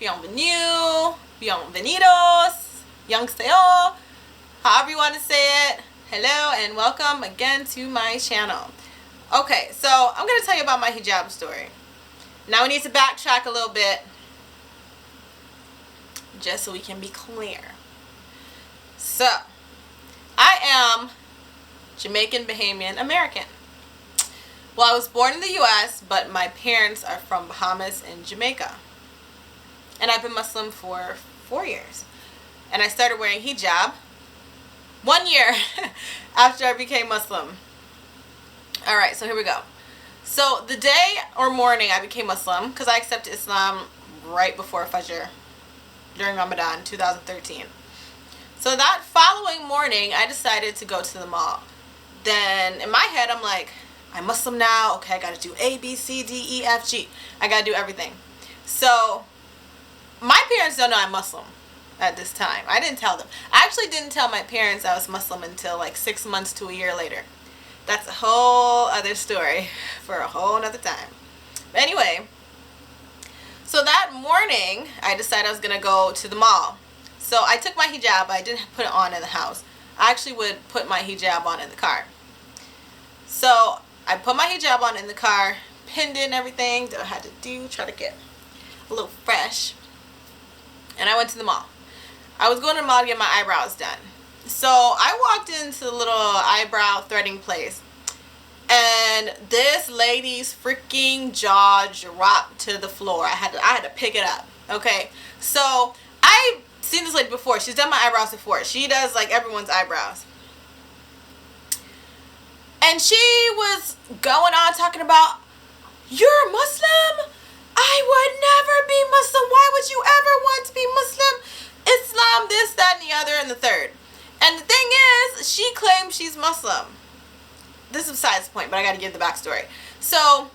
bienvenue, bienvenidos, youngseo, however you want to say it. Hello and welcome again to my channel. Okay, so I'm going to tell you about my hijab story. Now we need to backtrack a little bit just so we can be clear. So, I am Jamaican, Bahamian, American. Well, I was born in the U.S., but my parents are from Bahamas and Jamaica. And I've been Muslim for 4 years. And I started wearing hijab 1 year after I became Muslim. Alright, so here we go. So the day or morning I became Muslim, because I accepted Islam right before Fajr during Ramadan 2013. So that following morning I decided to go to the mall. Then in my head I'm like, I'm Muslim now, okay, I gotta do A, B, C, D, E, F, G. I gotta do everything. So my parents don't know I'm Muslim at this time. I didn't tell them. I actually didn't tell my parents I was Muslim until like 6 months to a year later. That's a whole other story for a whole nother time. But anyway, so that morning I decided I was gonna go to the mall. So I took my hijab, I didn't put it on in the house. I actually would put my hijab on in the car. So I put my hijab on in the car, pinned in everything that I had to do, try to get a little fresh. And I went to the mall. I was going to the mall to get my eyebrows done. So I walked into the little eyebrow threading place. And this lady's freaking jaw dropped to the floor. I had to pick it up. Okay. So I've seen this lady before. She's done my eyebrows before. She does like everyone's eyebrows. And she was going on talking about, you're Muslim? I would never be Muslim. Why would you ever want to be Muslim? Islam, this, that, and the other, and the third. And the thing is, she claims she's Muslim. This is besides the point, but I got to give the backstory. So,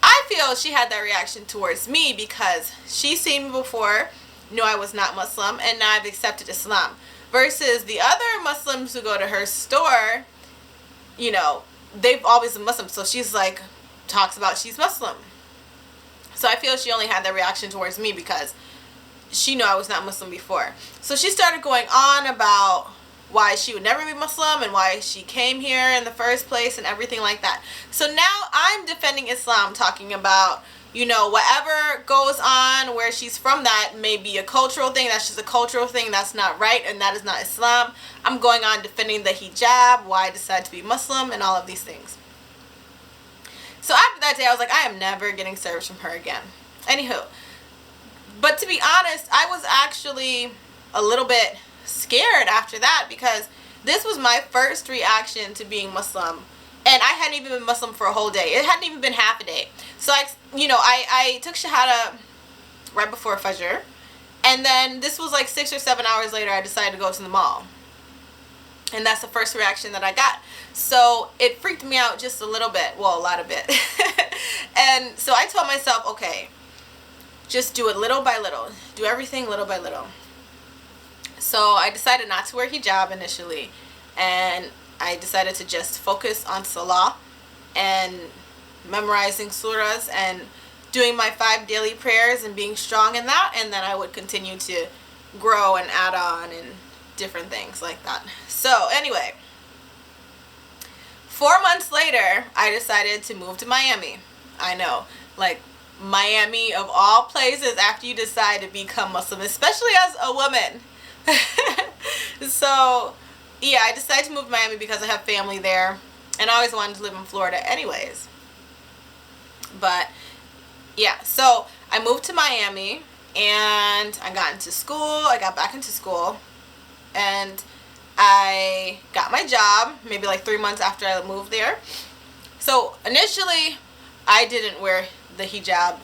I feel she had that reaction towards me because she seen me before, knew I was not Muslim, and now I've accepted Islam. Versus the other Muslims who go to her store, you know, they've always been Muslim. So she's like, talks about she's Muslim. So I feel she only had that reaction towards me because she knew I was not Muslim before. So she started going on about why she would never be Muslim and why she came here in the first place and everything like that. So now I'm defending Islam, talking about, you know, whatever goes on where she's from, that may be a cultural thing. That's just a cultural thing. That's not right, and that is not Islam. I'm going on defending the hijab, why I decided to be Muslim, and all of these things. So after that day, I was like, I am never getting service from her again. Anywho, but to be honest, I was actually a little bit scared after that because this was my first reaction to being Muslim. And I hadn't even been Muslim for a whole day. It hadn't even been half a day. So I took Shahada right before Fajr. And then this was like 6 or 7 hours later, I decided to go to the mall. And that's the first reaction that I got. So it freaked me out just a little bit. Well, a lot of it. And so I told myself, okay, just do it little by little. Do everything little by little. So I decided not to wear hijab initially. And I decided to just focus on salah and memorizing surahs and doing my 5 daily prayers and being strong in that. And then I would continue to grow and add on and different things like that. So anyway, 4 months later, I decided to move to Miami. I know, like Miami of all places after you decide to become Muslim, especially as a woman. So yeah, I decided to move to Miami because I have family there, and I always wanted to live in Florida anyways. But yeah, so I moved to Miami and I got into school. I got back into school and I got my job maybe like 3 months after I moved there. So initially I didn't wear the hijab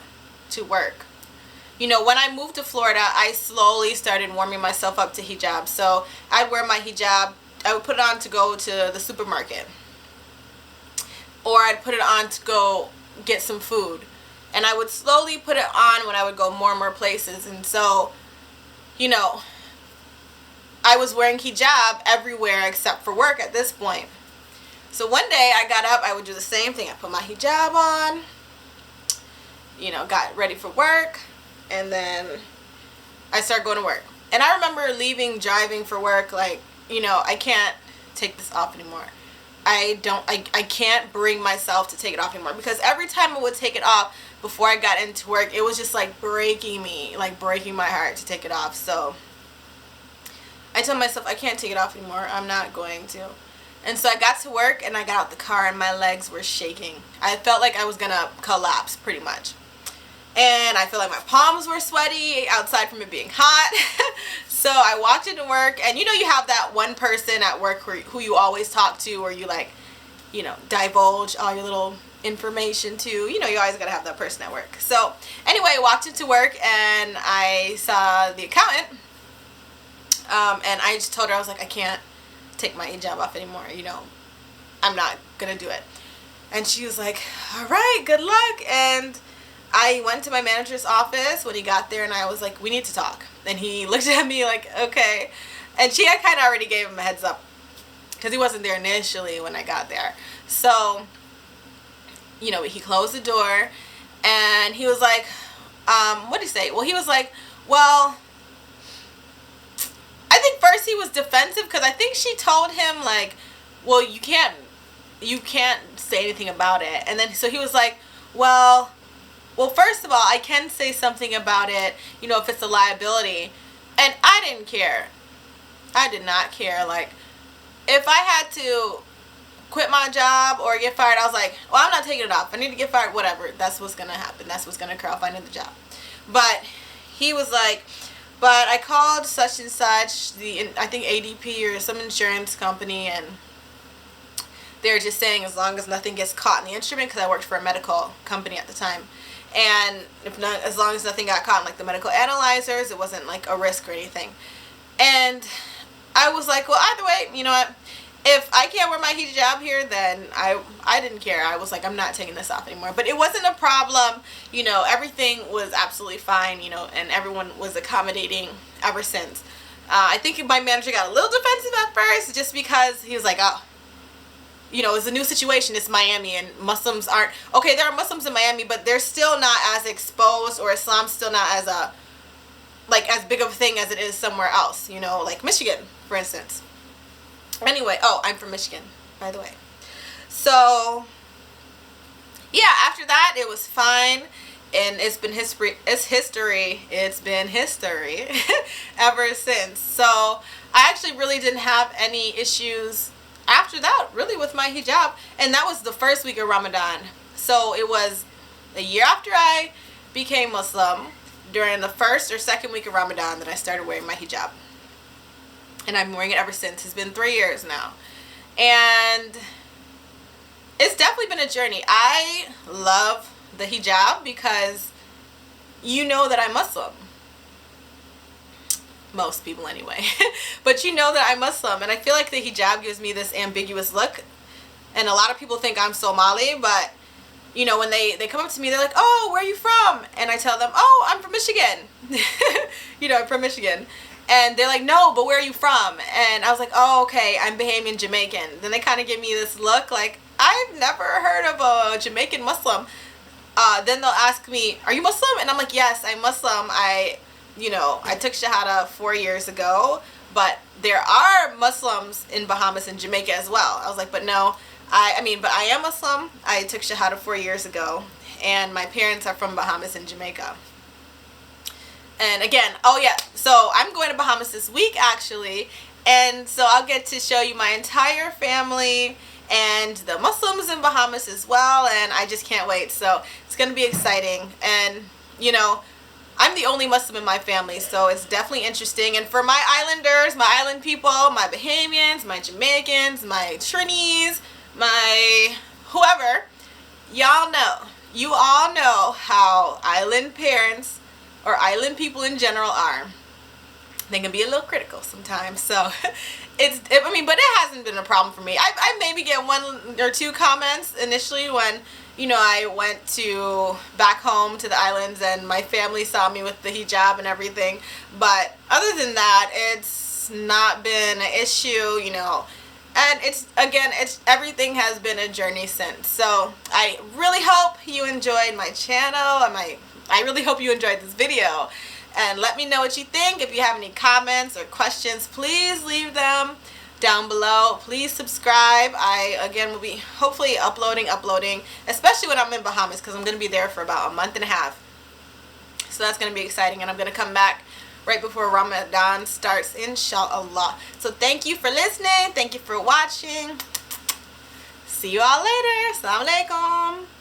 to work. You know, when I moved to Florida, I slowly started warming myself up to hijab. So I'd wear my hijab, I would put it on to go to the supermarket, or I'd put it on to go get some food, and I would slowly put it on when I would go more and more places. And so, you know, I was wearing hijab everywhere except for work at this point. So one day I got up, I would do the same thing. I put my hijab on, you know, got ready for work, and then I started going to work. And I remember driving for work, like, you know, I can't take this off anymore. I can't bring myself to take it off anymore, because every time I would take it off before I got into work, it was just like breaking me, like breaking my heart to take it off. So I told myself I can't take it off anymore. I'm not going to. And so I got to work and I got out the car and my legs were shaking. I felt like I was gonna collapse pretty much. And I feel like my palms were sweaty outside from it being hot. So I walked into work, and you know, you have that one person at work who you always talk to, or you like, you know, divulge all your little information to. You know, you always gotta have that person at work. So anyway, I walked into work and I saw the accountant, and I just told her, I was like, I can't take my hijab off anymore, you know, I'm not gonna do it. And she was like, all right, good luck. And I went to my manager's office when he got there, and I was like, we need to talk. And he looked at me like, okay. And had kind of already gave him a heads up, because he wasn't there initially when I got there. So, you know, he closed the door, and he was like, what did he say? Well, he was like, well, I think first he was defensive, because I think she told him, like, well, you can't say anything about it. And then, so he was like, well, first of all, I can say something about it, you know, if it's a liability. And I didn't care. I did not care. Like, if I had to quit my job or get fired, I was like, well, I'm not taking it off. I need to get fired, whatever. That's what's going to happen. That's what's going to occur. I'll find another job. But he was like, but I called such and such, I think ADP or some insurance company, and they're just saying as long as nothing gets caught in the instrument, because I worked for a medical company at the time. And as long as nothing got caught in like the medical analyzers, it wasn't like a risk or anything. And I was like, well, either way, you know what? If I can't wear my hijab here, then I didn't care. I was like, I'm not taking this off anymore. But it wasn't a problem. You know, everything was absolutely fine, you know, and everyone was accommodating ever since. I think my manager got a little defensive at first, just because he was like, oh, you know, it's a new situation. It's Miami, and Muslims aren't, okay, there are Muslims in Miami, but they're still not as exposed, or Islam's still not as as big of a thing as it is somewhere else, you know, like Michigan, for instance. Anyway, oh, I'm from Michigan, by the way. So, yeah, after that, it was fine, and it's been history. It's been history ever since. So, I actually really didn't have any issues after that, really, with my hijab. And that was the first week of Ramadan. So it was a year after I became Muslim, during the first or second week of Ramadan, that I started wearing my hijab. And I'm wearing it ever since. It's been 3 years now. And it's definitely been a journey. I love the hijab because you know that I'm Muslim. Most people anyway. But you know that I'm Muslim, and I feel like the hijab gives me this ambiguous look, and a lot of people think I'm Somali, but you know, when they come up to me, they're like, oh, where are you from? And I tell them, oh, I'm from Michigan. You know, I'm from Michigan. And they're like, no, but where are you from? And I was like, oh, okay, I'm Bahamian Jamaican. Then they kind of give me this look like, I've never heard of a Jamaican Muslim. Then they'll ask me, are you Muslim? And I'm like, yes, I'm Muslim. I took Shahada 4 years ago, but there are Muslims in Bahamas and Jamaica as well. I was like, but no, but I am Muslim. I took Shahada 4 years ago, and my parents are from Bahamas and Jamaica. And again, oh yeah, so I'm going to Bahamas this week actually, and so I'll get to show you my entire family and the Muslims in Bahamas as well, and I just can't wait. So it's going to be exciting, and you know, I'm the only Muslim in my family, so it's definitely interesting. And for my islanders, my island people, my Bahamians, my Jamaicans, my Trinis, my whoever, you all know how island parents or island people in general are. They can be a little critical sometimes, so but it hasn't been a problem for me. I maybe get 1 or 2 comments initially when, you know, I went back home to the islands and my family saw me with the hijab and everything. But other than that, it's not been an issue, you know. And everything has been a journey since. So I really hope you enjoyed my channel and my I really hope you enjoyed this video. And let me know what you think. If you have any comments or questions, please leave them down below. Please subscribe. I, again, will be hopefully uploading, especially when I'm in Bahamas, because I'm going to be there for about a month and a half. So that's going to be exciting. And I'm going to come back right before Ramadan starts, inshallah. So thank you for listening. Thank you for watching. See you all later. Assalamu alaikum.